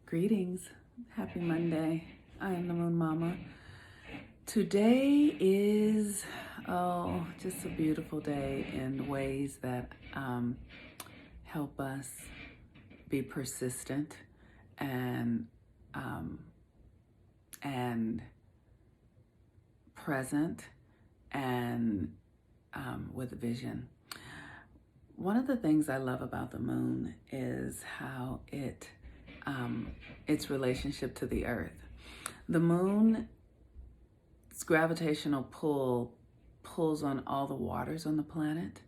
Greetings. Happy Monday. I am the Moon Mama. Today is, just a beautiful day in ways that help us be persistent and and present and with vision. One of the things I love about the moon is how its relationship to the earth. The moon's gravitational pull pulls on all the waters on the planet,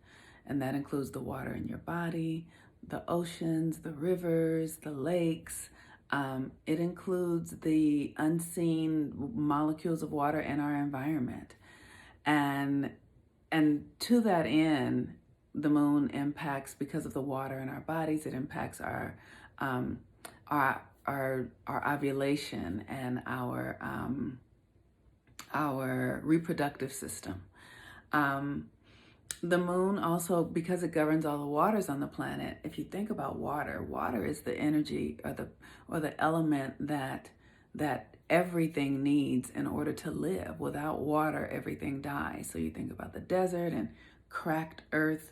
and that includes the water in your body, the oceans, the rivers, the lakes. It includes the unseen molecules of water in our environment. And to that end, the moon impacts, because of the water in our bodies, it impacts our ovulation and our reproductive system. The moon also, because it governs all the waters on the planet, if you think about water, water is the energy or the element that everything needs in order to live. Without water, everything dies. So you think about the desert and cracked earth,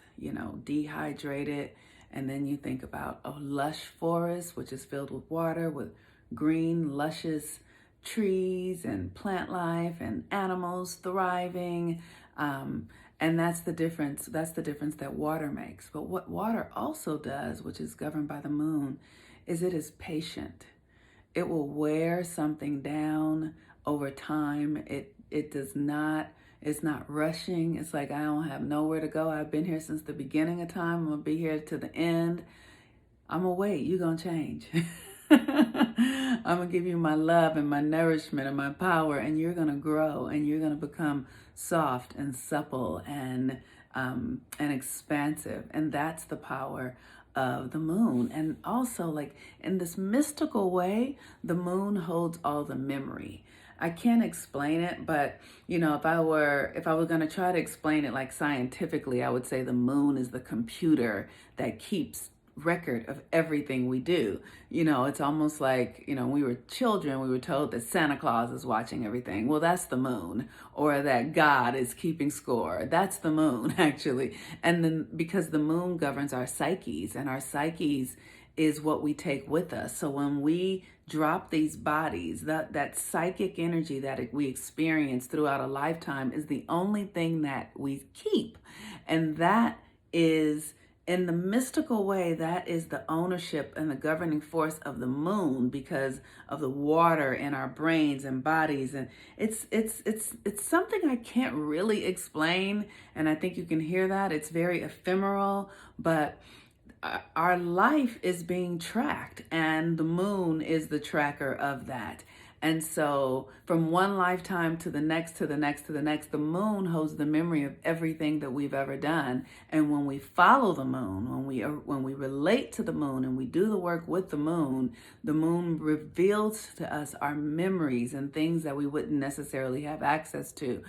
dehydrated. And then you think about a lush forest, which is filled with water, with green, luscious trees and plant life and animals thriving. And that's the difference. That's the difference that water makes. But what water also does, which is governed by the moon, is it is patient. It will wear something down over time. It does not. It's not rushing. It's like, I don't have nowhere to go. I've been here since the beginning of time. I'm going to be here to the end. I'm going to wait. You're going to change. I'm going to give you my love and my nourishment and my power, and you're going to grow, and you're going to become soft and supple and expansive. And that's the power of the moon. And also, like, in this mystical way, the moon holds all the memory. I can't explain it, but if I were going to try to explain it like scientifically, I would say the moon is the computer that keeps record of everything we do. It's almost like, when we were children, we were told that Santa Claus is watching everything. Well, that's the moon. Or that God is keeping score. That's the moon, actually. And then because the moon governs our psyches, and our psyches is what we take with us. So when we drop these bodies, that psychic energy that we experience throughout a lifetime is the only thing that we keep. And that is, in the mystical way, that is the ownership and the governing force of the moon, because of the water in our brains and bodies. And it's something I can't really explain. And I think you can hear that. It's very ephemeral, but our life is being tracked, and the moon is the tracker of that. And so from one lifetime to the next, to the next, to the next, the moon holds the memory of everything that we've ever done. And when we follow the moon, when we relate to the moon and we do the work with the moon reveals to us our memories and things that we wouldn't necessarily have access to.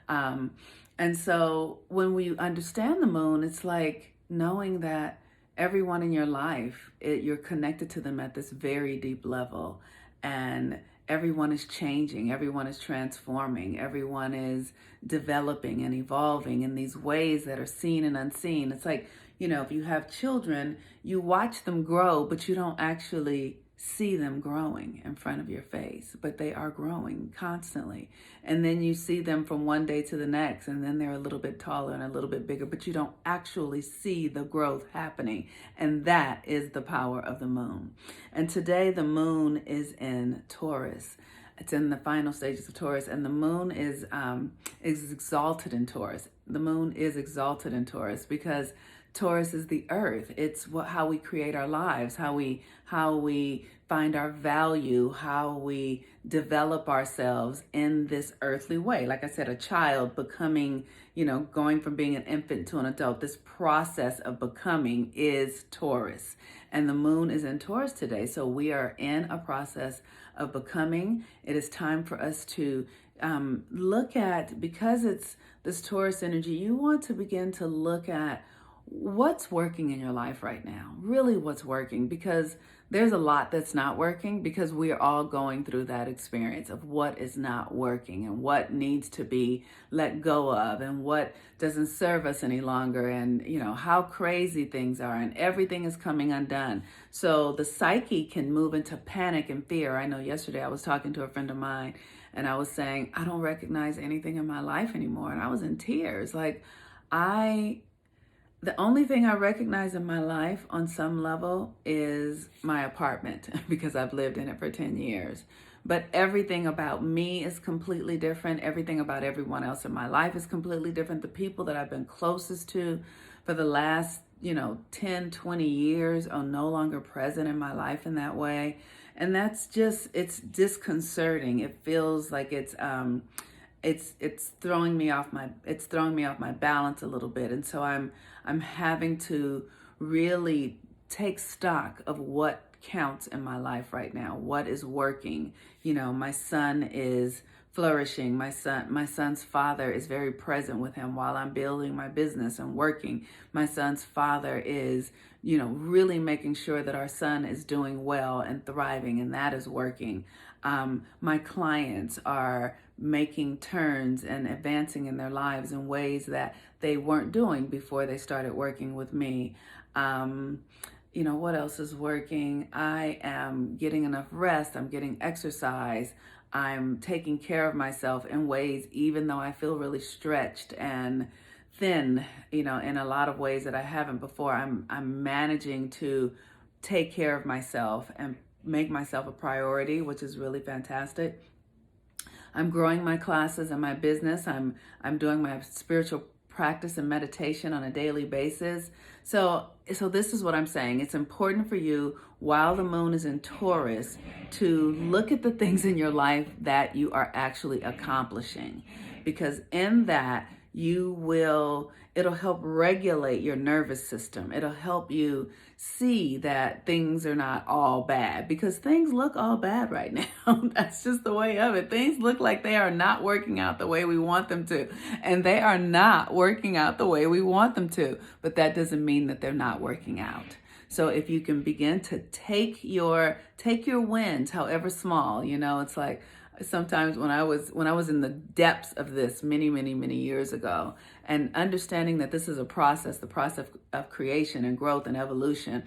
And so when we understand the moon, it's like knowing that everyone in your life, you're connected to them at this very deep level. And everyone is changing, everyone is transforming, everyone is developing and evolving in these ways that are seen and unseen. It's like, if you have children, you watch them grow, but you don't actually see them growing in front of your face, but they are growing constantly. And then you see them from one day to the next, and then they're a little bit taller and a little bit bigger, but you don't actually see the growth happening. And that is the power of the moon. And today the moon is in Taurus. It's in the final stages of Taurus, and the moon is exalted in Taurus. The moon is exalted in Taurus because Taurus is the earth. It's how we create our lives, how we find our value, how we develop ourselves in this earthly way. Like I said, a child becoming, going from being an infant to an adult, this process of becoming is Taurus. And the moon is in Taurus today. So we are in a process of becoming. It is time for us to look at, because it's this Taurus energy, you want to begin to look at what's working in your life right now, really what's working, because there's a lot that's not working because we are all going through that experience of what is not working and what needs to be let go of and what doesn't serve us any longer, and how crazy things are, and everything is coming undone. So the psyche can move into panic and fear. I know yesterday I was talking to a friend of mine and I was saying, I don't recognize anything in my life anymore. And I was in tears. Like, the only thing I recognize in my life on some level is my apartment because I've lived in it for 10 years. But everything about me is completely different. Everything about everyone else in my life is completely different. The people that I've been closest to for the last, 10, 20 years are no longer present in my life in that way. And that's it's disconcerting. It feels like it's throwing me off my balance a little bit. And so I'm having to really take stock of what counts in my life right now, what is working. My son is flourishing. My son's father is very present with him while I'm building my business and working. My son's father is, really making sure that our son is doing well and thriving, and that is working. My clients are making turns and advancing in their lives in ways that they weren't doing before they started working with me. What else is working? I am getting enough rest. I'm getting exercise. I'm taking care of myself in ways, even though I feel really stretched and thin, in a lot of ways that I haven't before. I'm managing to take care of myself and make myself a priority, which is really fantastic. I'm growing my classes and my business. I'm doing my spiritual practice and meditation on a daily basis. So this is what I'm saying. It's important for you, while the moon is in Taurus, to look at the things in your life that you are actually accomplishing, because in that it'll help regulate your nervous system. It'll help you see that things are not all bad, because things look all bad right now. That's just the way of it. Things look like they are not working out the way we want them to, and they are not working out the way we want them to, but that doesn't mean that they're not working out. So if you can begin to take your wins, however small, it's like, sometimes when I was in the depths of this many, many, many years ago, and understanding that this is the process of creation and growth and evolution.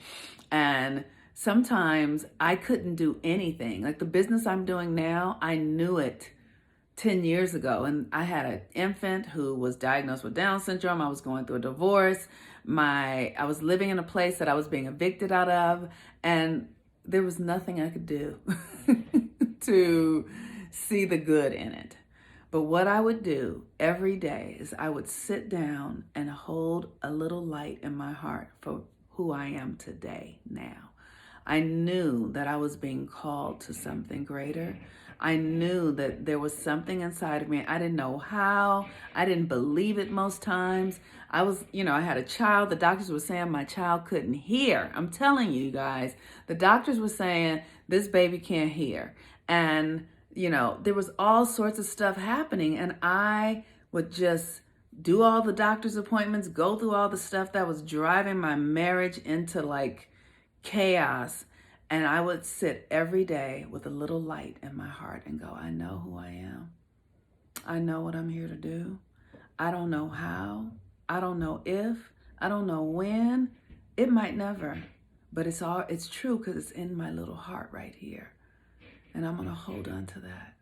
And sometimes I couldn't do anything. Like the business I'm doing now, I knew it 10 years ago. And I had an infant who was diagnosed with Down syndrome. I was going through a divorce. I was living in a place that I was being evicted out of. And there was nothing I could do to see the good in it. But what I would do every day is I would sit down and hold a little light in my heart for who I am today now. I knew that I was being called to something greater. I knew that there was something inside of me. I didn't know how. I didn't believe it most times. I had a child. The doctors were saying my child couldn't hear. I'm telling you guys, the doctors were saying this baby can't hear. And there was all sorts of stuff happening, and I would just do all the doctor's appointments, go through all the stuff that was driving my marriage into like chaos. And I would sit every day with a little light in my heart and go, I know who I am. I know what I'm here to do. I don't know how. I don't know if. I don't know when. It might never. But it's true because it's in my little heart right here. And I'm going to hold on to that.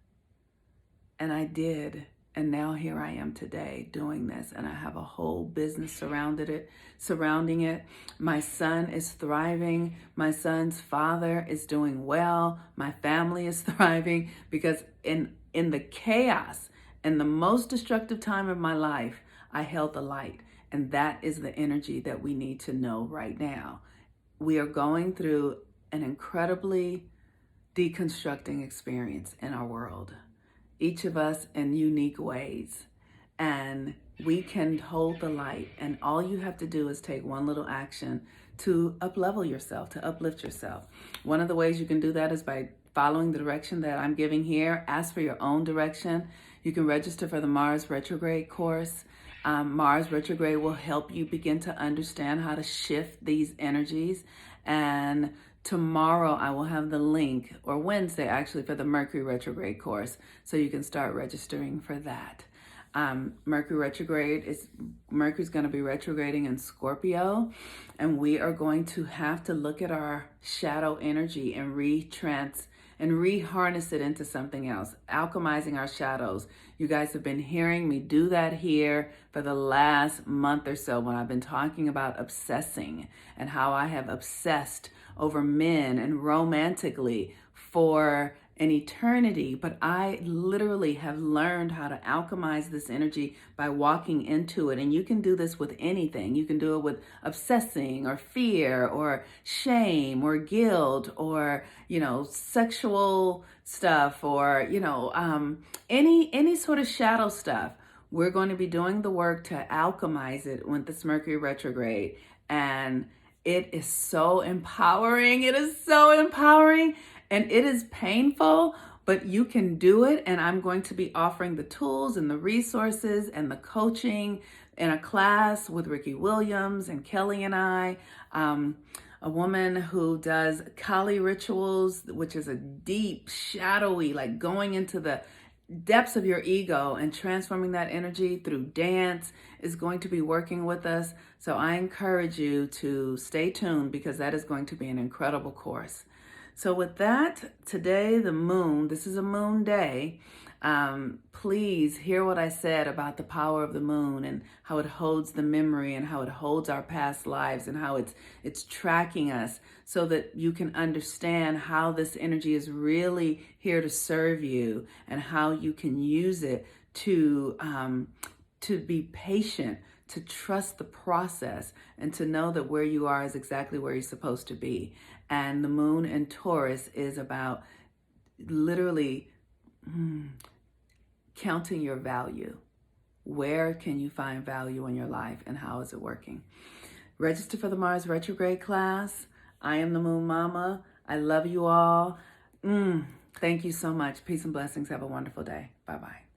And I did. And now here I am today doing this. And I have a whole business surrounding it. My son is thriving. My son's father is doing well. My family is thriving, because in the chaos and the most destructive time of my life, I held the light. And that is the energy that we need to know right now. We are going through an incredibly deconstructing experience in our world, each of us in unique ways. And we can hold the light, and all you have to do is take one little action to up-level yourself, to uplift yourself. One of the ways you can do that is by following the direction that I'm giving here. Ask for your own direction. You can register for the Mars Retrograde course. Mars Retrograde will help you begin to understand how to shift these energies and Tomorrow I will have the link, or Wednesday actually, for the Mercury Retrograde course, so you can start registering for that. Mercury's going to be retrograding in Scorpio, and we are going to have to look at our shadow energy and reharness it into something else, alchemizing our shadows. You guys have been hearing me do that here for the last month or so when I've been talking about obsessing and how I have obsessed over men and romantically for an eternity, but I literally have learned how to alchemize this energy by walking into it. And you can do this with anything. You can do it with obsessing or fear or shame or guilt or, sexual stuff or, any sort of shadow stuff. We're going to be doing the work to alchemize it with this Mercury retrograde. And it is so empowering. It is so empowering. And it is painful, but you can do it. And I'm going to be offering the tools and the resources and the coaching in a class with Ricky Williams and Kelly and I, a woman who does Kali rituals, which is a deep, shadowy, like going into the depths of your ego and transforming that energy through dance, is going to be working with us. So I encourage you to stay tuned, because that is going to be an incredible course. So with that, today, this is a moon day. Please hear what I said about the power of the moon and how it holds the memory and how it holds our past lives and how it's tracking us, so that you can understand how this energy is really here to serve you and how you can use it to be patient, to trust the process, and to know that where you are is exactly where you're supposed to be. And the moon in Taurus is about literally counting your value. Where can you find value in your life, and how is it working? Register for the Mars Retrograde class. I am the Moon Mama. I love you all. Thank you so much. Peace and blessings. Have a wonderful day. Bye-bye.